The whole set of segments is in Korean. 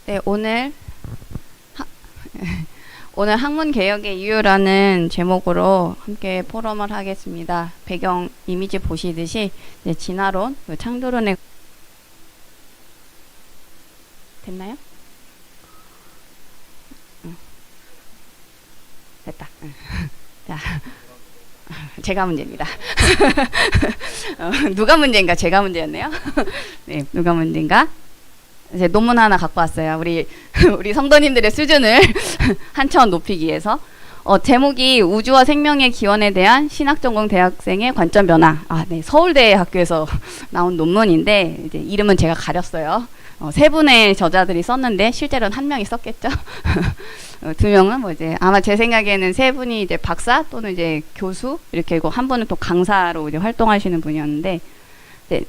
네, 오늘 학문 개혁의 이유라는 제목으로 함께 포럼을 하겠습니다. 배경 이미지 보시듯이 이제 진화론, 창조론의 됐나요? 됐다. 자, 제가 문제입니다. 누가 문제인가? 제가 문제였네요. 네, 누가 문제인가? 이제 논문 하나 갖고 왔어요. 우리 성도님들의 수준을 한 차원 높이기 위해서. 제목이 우주와 생명의 기원에 대한 신학전공 대학생의 관점 변화. 네, 서울대 학교에서 나온 논문인데 이제 이름은 제가 가렸어요. 세 분의 저자들이 썼는데 실제로는 한 명이 썼겠죠. 두 명은 뭐 이제 아마 제 생각에는 세 분이 이제 박사 또는 이제 교수 이렇게 있고 한 분은 또 강사로 이제 활동하시는 분이었는데. 네,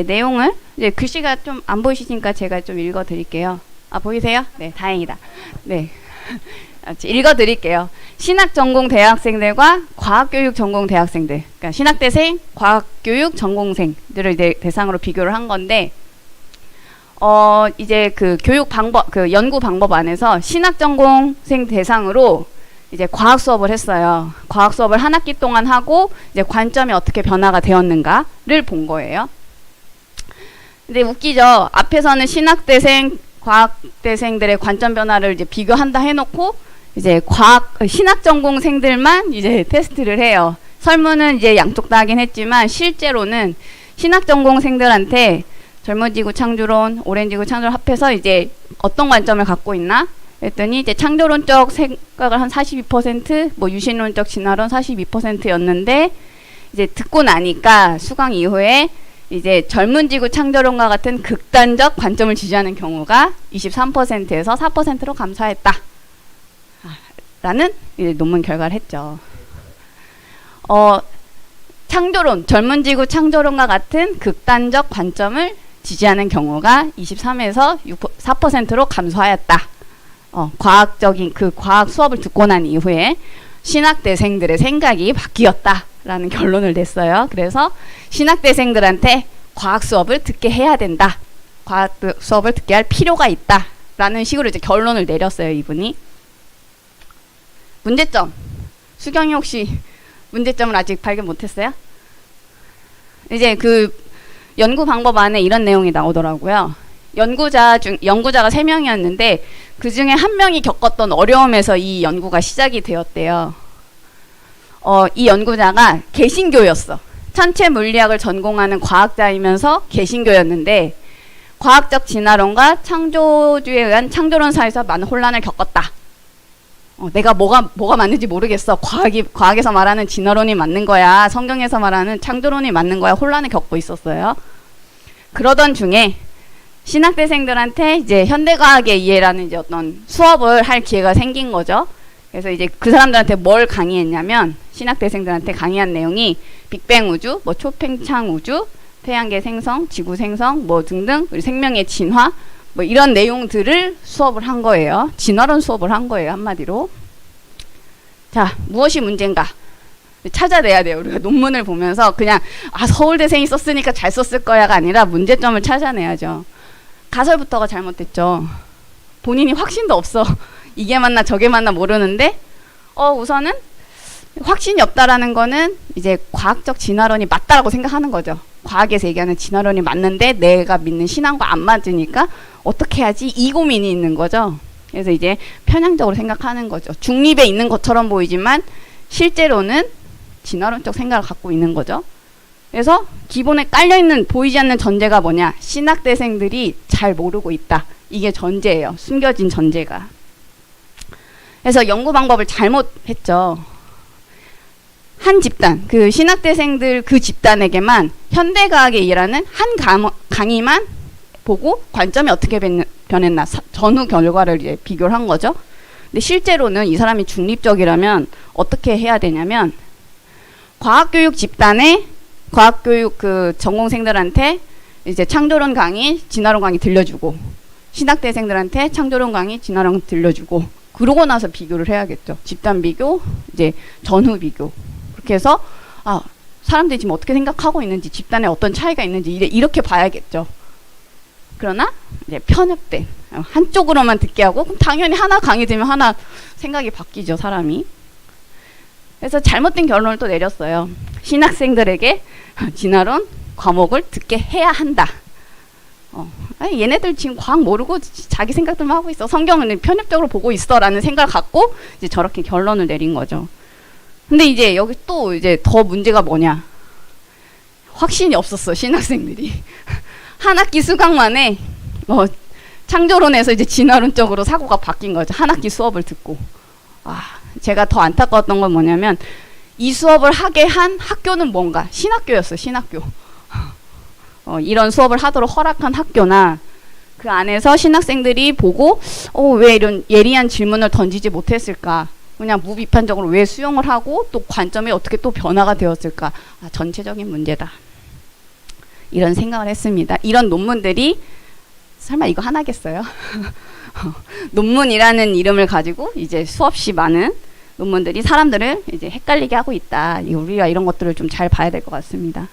내용을 이제 글씨가 좀 안 보이시니까 제가 좀 읽어 드릴게요. 보이세요? 네, 다행이다. 네. 읽어 드릴게요. 신학 전공 대학생들과 과학교육 전공 대학생들. 그러니까 신학대생, 과학교육 전공생들을 이제 대상으로 비교를 한 건데 이제 그 교육 방법, 그 연구 방법 안에서 신학 전공생 대상으로 이제 과학 수업을 했어요. 과학 수업을 한 학기 동안 하고 이제 관점이 어떻게 변화가 되었는가를 본 거예요. 근데 웃기죠. 앞에서는 신학대생, 과학대생들의 관점 변화를 이제 비교한다 해놓고 이제 신학 전공생들만 이제 테스트를 해요. 설문은 이제 양쪽 다 하긴 했지만 실제로는 신학 전공생들한테 젊은지구 창조론, 오렌지구 창조론 합해서 이제 어떤 관점을 갖고 있나? 했더니 이제 창조론적 생각을 한 42%, 뭐 유신론적 진화론 42%였는데 이제 듣고 나니까 수강 이후에 이제 젊은지구 창조론과 같은 극단적 관점을 지지하는 경우가 23%에서 4%로 감소했다. 라는 이제 논문 결과를 했죠. 창조론, 젊은지구 창조론과 같은 극단적 관점을 지지하는 경우가 23에서 4%로 감소하였다. 과학적인 그 과학 수업을 듣고 난 이후에 신학대생들의 생각이 바뀌었다라는 결론을 냈어요. 그래서 신학대생들한테 과학 수업을 듣게 해야 된다. 과학 수업을 듣게 할 필요가 있다라는 식으로 이제 결론을 내렸어요, 이분이. 문제점. 수경이 혹시 문제점을 아직 발견 못했어요? 이제 그 연구 방법 안에 이런 내용이 나오더라고요. 연구자가 3명이었는데 그 중에 한 명이 겪었던 어려움에서 이 연구가 시작이 되었대요. 이 연구자가 개신교였어. 천체 물리학을 전공하는 과학자이면서 개신교였는데 과학적 진화론과 창조주에 의한 창조론 사이에서 많은 혼란을 겪었다. 내가 뭐가 맞는지 모르겠어. 과학에서 말하는 진화론이 맞는 거야. 성경에서 말하는 창조론이 맞는 거야. 혼란을 겪고 있었어요. 그러던 중에 신학대생들한테 이제 현대과학의 이해라는 이제 어떤 수업을 할 기회가 생긴 거죠. 그래서 이제 그 사람들한테 뭘 강의했냐면 신학대생들한테 강의한 내용이 빅뱅 우주, 뭐 초팽창 우주, 태양계 생성, 지구 생성, 뭐 등등 우리 생명의 진화 뭐 이런 내용들을 수업을 한 거예요. 진화론 수업을 한 거예요, 한마디로. 자, 무엇이 문제인가? 찾아내야 돼요. 우리가 논문을 보면서 그냥 서울대생이 썼으니까 잘 썼을 거야가 아니라 문제점을 찾아내야죠. 가설부터가 잘못됐죠. 본인이 확신도 없어. 이게 맞나 저게 맞나 모르는데 우선은 확신이 없다라는 거는 이제 과학적 진화론이 맞다라고 생각하는 거죠. 과학에서 얘기하는 진화론이 맞는데 내가 믿는 신앙과 안 맞으니까 어떻게 해야지 이 고민이 있는 거죠. 그래서 이제 편향적으로 생각하는 거죠. 중립에 있는 것처럼 보이지만 실제로는 진화론적 생각을 갖고 있는 거죠. 그래서 기본에 깔려있는 보이지 않는 전제가 뭐냐? 신학대생들이 잘 모르고 있다. 이게 전제예요. 숨겨진 전제가. 그래서 연구 방법을 잘못했죠. 한 집단, 그 신학대생들 그 집단에게만 현대과학에 일하는 한 강의만 보고 관점이 어떻게 변했나 전후 결과를 이제 비교를 한 거죠. 근데 실제로는 이 사람이 중립적이라면 어떻게 해야 되냐면 과학교육 집단에 과학교육 그 전공생들한테 이제 창조론 강의, 진화론 강의 들려주고 신학대생들한테 창조론 강의, 진화론 들려주고 그러고 나서 비교를 해야겠죠. 집단 비교, 이제 전후 비교. 그렇게 해서 사람들이 지금 어떻게 생각하고 있는지 집단에 어떤 차이가 있는지 이렇게 봐야겠죠. 그러나 이제 편협된 한쪽으로만 듣게 하고 그럼 당연히 하나 강의 들으면 하나 생각이 바뀌죠, 사람이. 그래서 잘못된 결론을 또 내렸어요. 신학생들에게 진화론 과목을 듣게 해야 한다. 아니, 얘네들 지금 과학 모르고 자기 생각들만 하고 있어. 성경은 편협적으로 보고 있어라는 생각을 갖고 이제 저렇게 결론을 내린 거죠. 근데 이제 여기 또 이제 더 문제가 뭐냐? 확신이 없었어, 신학생들이. 한 학기 수강 만에 창조론에서 이제 진화론 쪽으로 사고가 바뀐 거죠. 한 학기 수업을 듣고. 제가 더 안타까웠던 건 뭐냐면 이 수업을 하게 한 학교는 뭔가 신학교였어요. 신학교. 이런 수업을 하도록 허락한 학교나 그 안에서 신학생들이 보고 왜 이런 예리한 질문을 던지지 못했을까? 그냥 무비판적으로 왜 수용을 하고 또 관점이 어떻게 또 변화가 되었을까? 전체적인 문제다. 이런 생각을 했습니다. 이런 논문들이 설마 이거 하나겠어요? 논문이라는 이름을 가지고 이제 수없이 많은 논문들이 사람들을 이제 헷갈리게 하고 있다. 우리가 이런 것들을 좀 잘 봐야 될 것 같습니다.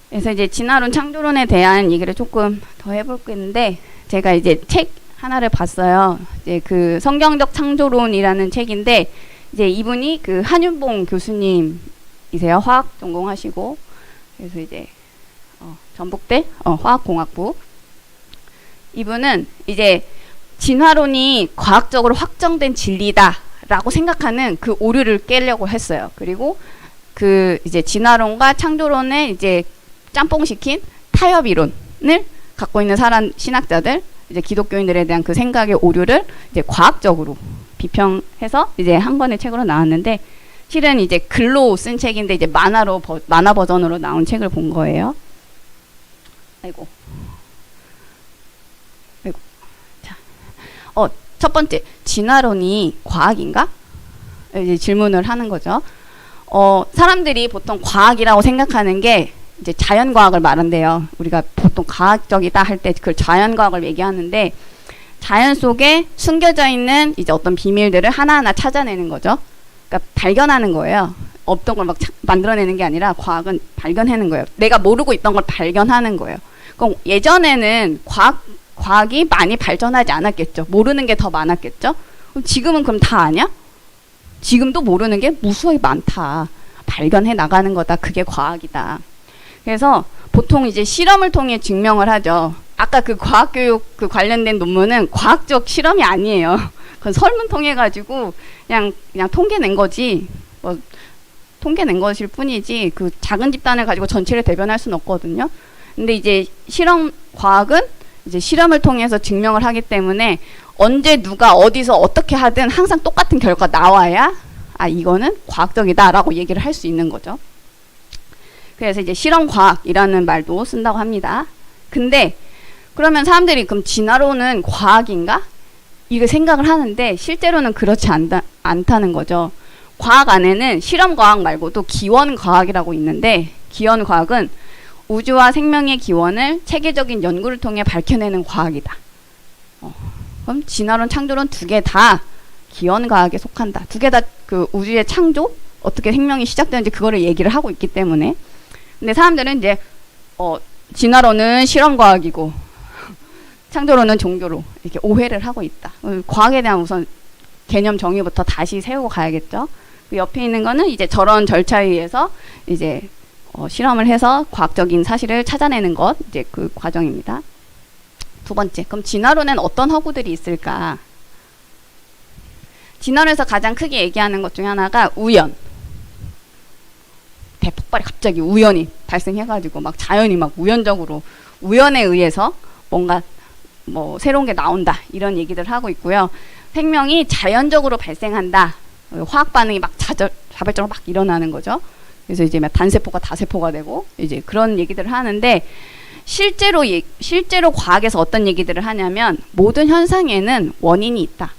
그래서 이제 진화론, 창조론에 대한 얘기를 조금 더 해볼겠는데, 제가 이제 책 하나를 봤어요. 이제 그 성경적 창조론이라는 책인데, 이제 이분이 그 한윤봉 교수님이세요. 화학 전공하시고, 그래서 이제 전북대 화학공학부. 이분은 이제 진화론이 과학적으로 확정된 진리다라고 생각하는 그 오류를 깨려고 했어요. 그리고 그 이제 진화론과 창조론의 이제 짬뽕시킨 타협 이론을 갖고 있는 신학자들, 이제 기독교인들에 대한 그 생각의 오류를 이제 과학적으로 비평해서 이제 한 권의 책으로 나왔는데, 실은 이제 글로 쓴 책인데 이제 만화 버전으로 나온 책을 본 거예요. 아이고. 자, 첫 번째, 진화론이 과학인가? 이제 질문을 하는 거죠. 사람들이 보통 과학이라고 생각하는 게 이제 자연과학을 말한대요. 우리가 보통 과학적이다 할 때 그 자연과학을 얘기하는데, 자연 속에 숨겨져 있는 이제 어떤 비밀들을 하나하나 찾아내는 거죠. 그러니까 발견하는 거예요. 없던 걸 막 만들어내는 게 아니라 과학은 발견하는 거예요. 내가 모르고 있던 걸 발견하는 거예요. 그럼 예전에는 과학이 많이 발전하지 않았겠죠. 모르는 게 더 많았겠죠. 그럼 지금은 그럼 다 아냐? 지금도 모르는 게 무수하게 많다. 발견해 나가는 거다. 그게 과학이다. 그래서 보통 이제 실험을 통해 증명을 하죠. 아까 그 과학교육 그 관련된 논문은 과학적 실험이 아니에요. 그건 설문 통해 가지고 그냥 통계 낸 거지. 통계 낸 것일 뿐이지 그 작은 집단을 가지고 전체를 대변할 수는 없거든요. 근데 이제 실험 과학은 이제 실험을 통해서 증명을 하기 때문에 언제 누가 어디서 어떻게 하든 항상 똑같은 결과 나와야 이거는 과학적이다라고 얘기를 할 수 있는 거죠. 그래서 이제 실험과학이라는 말도 쓴다고 합니다. 근데 그러면 사람들이 그럼 진화론은 과학인가? 이거 생각을 하는데 실제로는 그렇지 않다는 거죠. 과학 안에는 실험과학 말고도 기원과학이라고 있는데, 기원과학은 우주와 생명의 기원을 체계적인 연구를 통해 밝혀내는 과학이다. 그럼 진화론, 창조론 두 개 다 기원과학에 속한다. 두 개 다 그 우주의 창조, 어떻게 생명이 시작되는지 그거를 얘기를 하고 있기 때문에. 근데 사람들은 이제 진화론은 실험과학이고 창조론은 종교로 이렇게 오해를 하고 있다. 과학에 대한 우선 개념 정의부터 다시 세우고 가야겠죠. 그 옆에 있는 거는 이제 저런 절차에 의해서 이제 실험을 해서 과학적인 사실을 찾아내는 것, 이제 그 과정입니다. 두 번째, 그럼 진화론엔 어떤 허구들이 있을까? 진화론에서 가장 크게 얘기하는 것 중에 하나가 우연. 대폭발이 갑자기 우연히 발생해가지고 막 자연이 막 우연적으로 우연에 의해서 뭔가 뭐 새로운 게 나온다, 이런 얘기들 하고 있고요. 생명이 자연적으로 발생한다. 화학 반응이 막 자발적으로 막 일어나는 거죠. 그래서 이제 막 단세포가 다세포가 되고 이제 그런 얘기들을 하는데, 실제로 과학에서 어떤 얘기들을 하냐면 모든 현상에는 원인이 있다.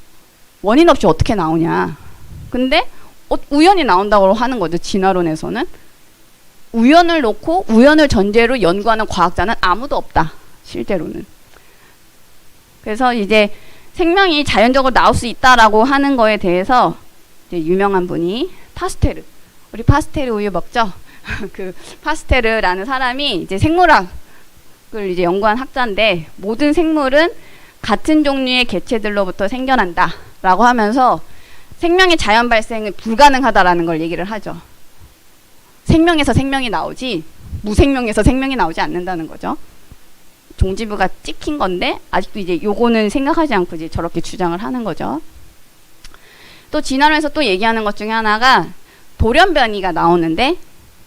원인 없이 어떻게 나오냐. 근데 우연히 나온다고 하는 거죠. 진화론에서는 우연을 놓고 우연을 전제로 연구하는 과학자는 아무도 없다. 실제로는. 그래서 이제 생명이 자연적으로 나올 수 있다라고 하는 거에 대해서 이제 유명한 분이 파스테르. 우리 파스테르 우유 먹죠? 그 파스테르라는 사람이 이제 생물학을 이제 연구한 학자인데, 모든 생물은 같은 종류의 개체들로부터 생겨난다 라고 하면서 생명의 자연 발생은 불가능하다라는 걸 얘기를 하죠. 생명에서 생명이 나오지 무생명에서 생명이 나오지 않는다는 거죠. 종지부가 찍힌 건데 아직도 이제 요거는 생각하지 않고 이제 저렇게 주장을 하는 거죠. 또 진화론에서 또 얘기하는 것 중에 하나가 돌연변이가 나오는데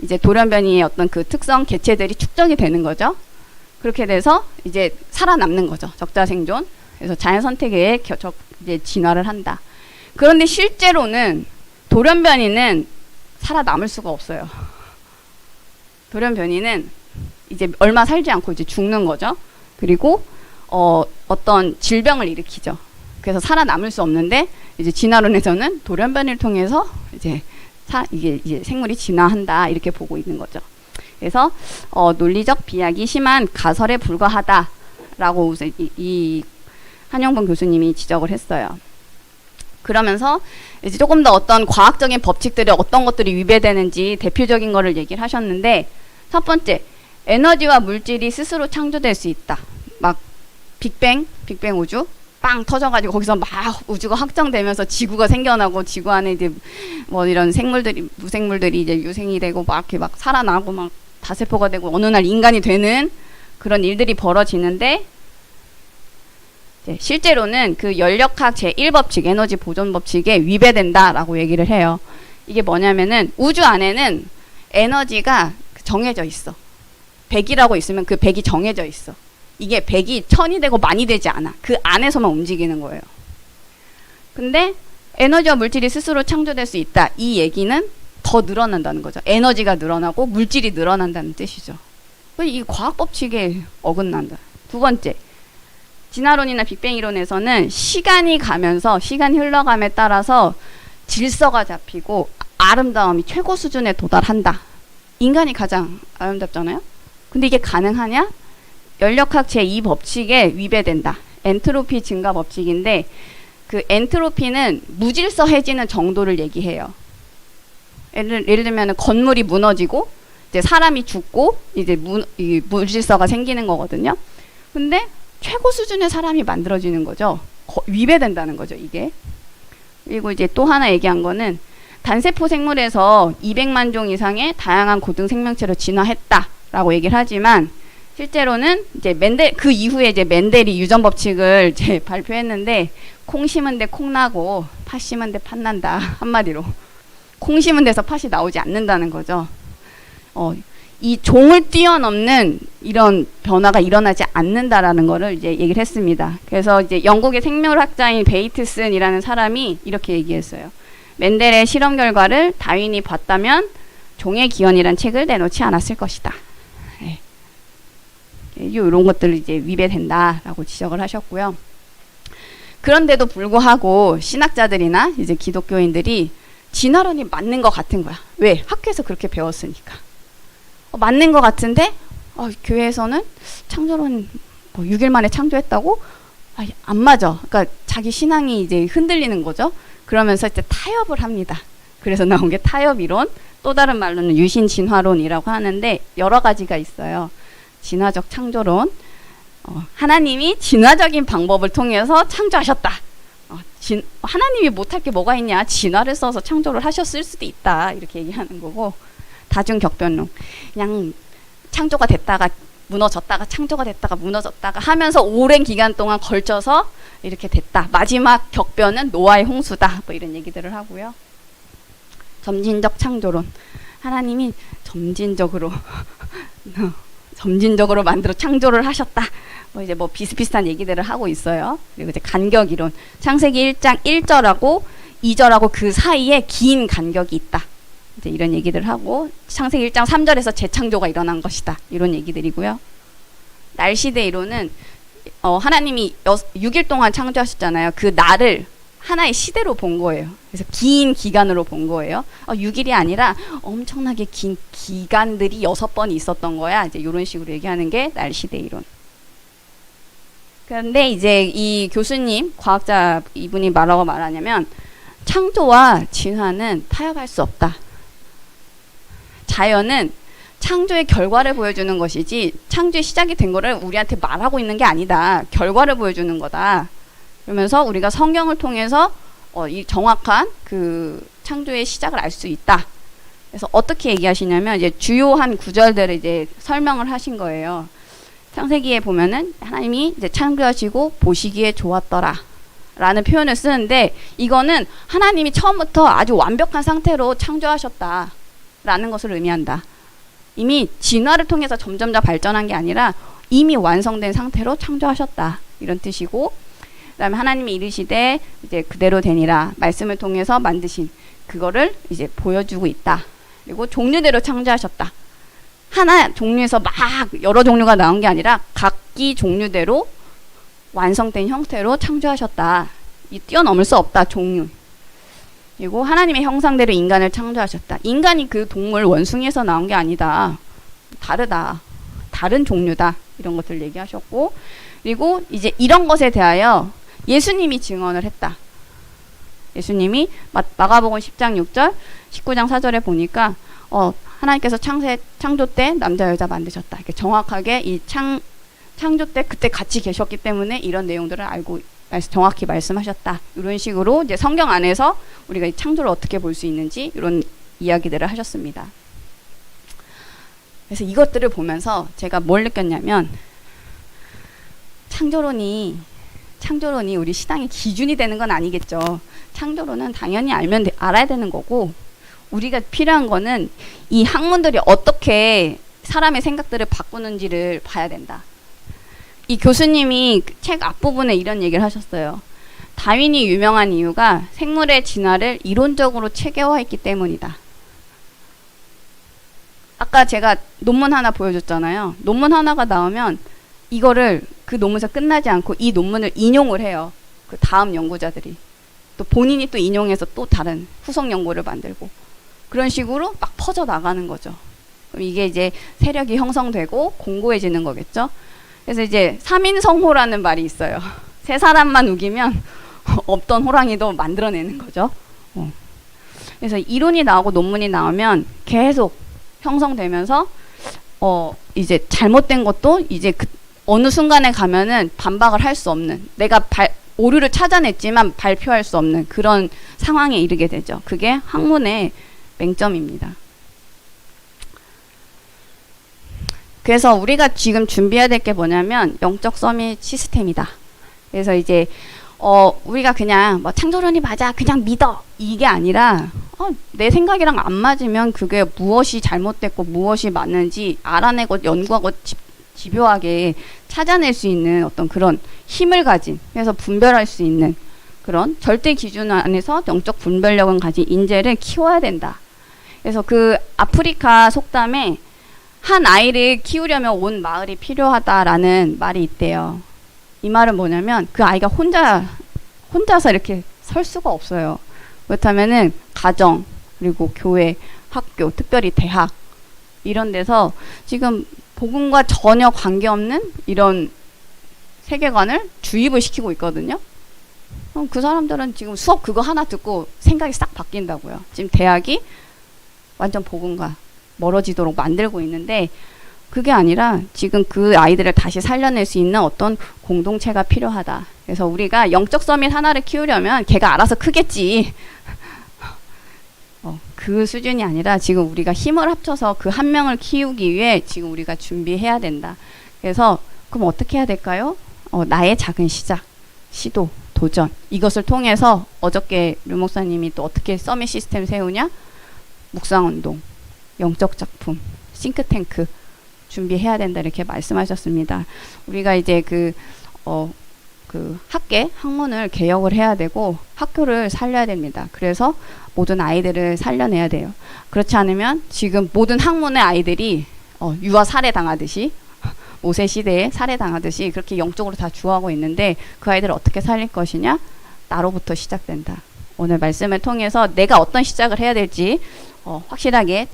이제 돌연변이의 어떤 그 특성 개체들이 축적이 되는 거죠. 그렇게 돼서 이제 살아남는 거죠. 적자생존. 그래서 자연 선택에 이제 진화를 한다. 그런데 실제로는 돌연변이는 살아남을 수가 없어요. 돌연변이는 이제 얼마 살지 않고 이제 죽는 거죠. 그리고 어떤 질병을 일으키죠. 그래서 살아남을 수 없는데 이제 진화론에서는 돌연변이를 통해서 이게 이제 생물이 진화한다 이렇게 보고 있는 거죠. 그래서 논리적 비약이 심한 가설에 불과하다라고 이 한영봉 교수님이 지적을 했어요. 그러면서 이제 조금 더 어떤 과학적인 법칙들이 어떤 것들이 위배되는지 대표적인 거를 얘기를 하셨는데, 첫 번째, 에너지와 물질이 스스로 창조될 수 있다. 막 빅뱅 우주 빵 터져가지고 거기서 막 우주가 확장되면서 지구가 생겨나고 지구 안에 이제 뭐 이런 생물들이 무생물들이 이제 유생이 되고 막 이렇게 막 살아나고 막 다세포가 되고 어느 날 인간이 되는 그런 일들이 벌어지는데, 실제로는 그 연력학 제1법칙 에너지 보존 법칙에 위배된다라고 얘기를 해요. 이게 뭐냐면은 우주 안에는 에너지가 정해져 있어. 100이라고 있으면 그 100이 정해져 있어. 이게 100이 1000이 되고 만이 되지 않아. 그 안에서만 움직이는 거예요. 근데 에너지와 물질이 스스로 창조될 수 있다. 이 얘기는 더 늘어난다는 거죠. 에너지가 늘어나고 물질이 늘어난다는 뜻이죠. 이 과학 법칙에 어긋난다. 두 번째, 진화론이나 빅뱅 이론에서는 시간이 가면서 시간이 흘러감에 따라서 질서가 잡히고 아름다움이 최고 수준에 도달한다. 인간이 가장 아름답잖아요. 근데 이게 가능하냐? 연력학 제2법칙에 위배된다. 엔트로피 증가 법칙인데, 그 엔트로피는 무질서해지는 정도를 얘기해요. 예를 들면 건물이 무너지고 이제 사람이 죽고 이제 무질서가 생기는 거거든요. 근데 최고 수준의 사람이 만들어지는 거죠. 위배된다는 거죠, 이게. 그리고 이제 또 하나 얘기한 거는 단세포 생물에서 200만 종 이상의 다양한 고등 생명체로 진화했다라고 얘기를 하지만, 실제로는 이제 그 이후에 이제 멘델이 유전 법칙을 이제 발표했는데, 콩 심은 데 콩 나고 팥 심은 데 팥 난다. 한마디로 콩 심은 데서 팥이 나오지 않는다는 거죠. 이 종을 뛰어넘는 이런 변화가 일어나지 않는다라는 거를 이제 얘기를 했습니다. 그래서 이제 영국의 생물학자인 베이트슨이라는 사람이 이렇게 얘기했어요. 멘델의 실험 결과를 다윈이 봤다면 종의 기원이란 책을 내놓지 않았을 것이다. 네. 이런 것들을 이제 위배된다라고 지적을 하셨고요. 그런데도 불구하고 신학자들이나 이제 기독교인들이 진화론이 맞는 것 같은 거야. 왜? 학교에서 그렇게 배웠으니까. 맞는 것 같은데 교회에서는 창조론 6일 만에 창조했다고? 안 맞아. 그러니까 자기 신앙이 이제 흔들리는 거죠. 그러면서 이제 타협을 합니다. 그래서 나온 게 타협이론, 또 다른 말로는 유신 진화론이라고 하는데 여러 가지가 있어요. 진화적 창조론, 하나님이 진화적인 방법을 통해서 창조하셨다. 하나님이 못할 게 뭐가 있냐? 진화를 써서 창조를 하셨을 수도 있다. 이렇게 얘기하는 거고, 다중격변론, 그냥 창조가 됐다가 무너졌다가 창조가 됐다가 무너졌다가 하면서 오랜 기간 동안 걸쳐서 이렇게 됐다. 마지막 격변은 노아의 홍수다. 뭐 이런 얘기들을 하고요. 점진적 창조론, 하나님이 점진적으로 만들어 창조를 하셨다. 뭐 이제 뭐 비슷비슷한 얘기들을 하고 있어요. 그리고 이제 간격 이론, 창세기 1장 1절하고 2절하고 그 사이에 긴 간격이 있다. 이제 이런 얘기들을 하고, 창세기 1장 3절에서 재창조가 일어난 것이다. 이런 얘기들이고요. 날시대 이론은 하나님이 6일 동안 창조하셨잖아요. 그 날을 하나의 시대로 본 거예요. 그래서 긴 기간으로 본 거예요. 6일이 아니라 엄청나게 긴 기간들이 6번이 있었던 거야. 이제 이런 식으로 얘기하는 게 날시대 이론. 그런데 이제 이 교수님, 과학자 이분이 뭐라고 말하냐면, 창조와 진화는 타협할 수 없다. 자연은 창조의 결과를 보여주는 것이지 창조의 시작이 된 거를 우리한테 말하고 있는 게 아니다. 결과를 보여주는 거다. 그러면서 우리가 성경을 통해서 이 정확한 그 창조의 시작을 알 수 있다. 그래서 어떻게 얘기하시냐면 이제 주요한 구절들을 이제 설명을 하신 거예요. 창세기에 보면은 하나님이 이제 창조하시고 보시기에 좋았더라 라는 표현을 쓰는데, 이거는 하나님이 처음부터 아주 완벽한 상태로 창조하셨다 라는 것을 의미한다. 이미 진화를 통해서 점점 발전한 게 아니라 이미 완성된 상태로 창조하셨다, 이런 뜻이고, 그 다음에 하나님이 이르시되 이제 그대로 되니라, 말씀을 통해서 만드신 그거를 이제 보여주고 있다. 그리고 종류대로 창조하셨다. 하나 종류에서 막 여러 종류가 나온 게 아니라 각기 종류대로 완성된 형태로 창조하셨다. 이 뛰어넘을 수 없다, 종류. 그리고 하나님의 형상대로 인간을 창조하셨다. 인간이 그 동물 원숭이에서 나온 게 아니다. 다르다. 다른 종류다. 이런 것들 얘기하셨고, 그리고 이제 이런 것에 대하여 예수님이 증언을 했다. 예수님이 마가복음 10장 6절, 19장 4절에 보니까 하나님께서 창조 때 남자 여자 만드셨다. 이렇게 정확하게 이 창조 때 그때 같이 계셨기 때문에 이런 내용들을 알고 정확히 말씀하셨다. 이런 식으로 이제 성경 안에서 우리가 이 창조를 어떻게 볼 수 있는지 이런 이야기들을 하셨습니다. 그래서 이것들을 보면서 제가 뭘 느꼈냐면, 창조론이 우리 신앙의 기준이 되는 건 아니겠죠. 창조론은 당연히 알아야 되는 거고, 우리가 필요한 거는 이 학문들이 어떻게 사람의 생각들을 바꾸는지를 봐야 된다. 이 교수님이 책 앞부분에 이런 얘기를 하셨어요. 다윈이 유명한 이유가 생물의 진화를 이론적으로 체계화했기 때문이다. 아까 제가 논문 하나 보여줬잖아요. 논문 하나가 나오면 이거를 그 논문에서 끝나지 않고 이 논문을 인용을 해요. 그 다음 연구자들이. 또 본인이 또 인용해서 또 다른 후속 연구를 만들고. 그런 식으로 막 퍼져 나가는 거죠. 그럼 이게 이제 세력이 형성되고 공고해지는 거겠죠. 그래서 이제 3인성호라는 말이 있어요. 세 사람만 우기면 없던 호랑이도 만들어내는 거죠. 그래서 이론이 나오고 논문이 나오면 계속 형성되면서 이제 잘못된 것도 이제 어느 순간에 가면은 반박을 할 수 없는, 내가 오류를 찾아냈지만 발표할 수 없는 그런 상황에 이르게 되죠. 그게 학문의 맹점입니다. 그래서 우리가 지금 준비해야 될 게 뭐냐면 영적 서밋 시스템이다. 그래서 이제 우리가 그냥 뭐 창조론이 맞아, 그냥 믿어, 이게 아니라 내 생각이랑 안 맞으면 그게 무엇이 잘못됐고 무엇이 맞는지 알아내고 연구하고 집요하게 찾아낼 수 있는 어떤 그런 힘을 가진, 그래서 분별할 수 있는 그런 절대 기준 안에서 영적 분별력을 가진 인재를 키워야 된다. 그래서 그 아프리카 속담에 한 아이를 키우려면 온 마을이 필요하다라는 말이 있대요. 이 말은 뭐냐면 그 아이가 혼자서 이렇게 설 수가 없어요. 그렇다면은 가정, 그리고 교회, 학교, 특별히 대학 이런 데서 지금 복음과 전혀 관계없는 이런 세계관을 주입을 시키고 있거든요. 그 사람들은 지금 수업 그거 하나 듣고 생각이 싹 바뀐다고요. 지금 대학이 완전 복음과 멀어지도록 만들고 있는데, 그게 아니라 지금 그 아이들을 다시 살려낼 수 있는 어떤 공동체가 필요하다. 그래서 우리가 영적 서밋 하나를 키우려면 걔가 알아서 크겠지. 그 수준이 아니라 지금 우리가 힘을 합쳐서 그 한 명을 키우기 위해 지금 우리가 준비해야 된다. 그래서 그럼 어떻게 해야 될까요? 나의 작은 시작, 시도, 도전, 이것을 통해서 어저께 류 목사님이 또 어떻게 서밋 시스템 세우냐? 묵상운동, 영적 작품, 싱크탱크 준비해야 된다, 이렇게 말씀하셨습니다. 우리가 이제 그 학문을 개혁을 해야 되고 학교를 살려야 됩니다. 그래서 모든 아이들을 살려내야 돼요. 그렇지 않으면 지금 모든 학문의 아이들이 유아 살해당하듯이, 모세 시대에 살해당하듯이 그렇게 영적으로 다 죽어가고 있는데, 그 아이들을 어떻게 살릴 것이냐? 나로부터 시작된다. 오늘 말씀을 통해서 내가 어떤 시작을 해야 될지 확실하게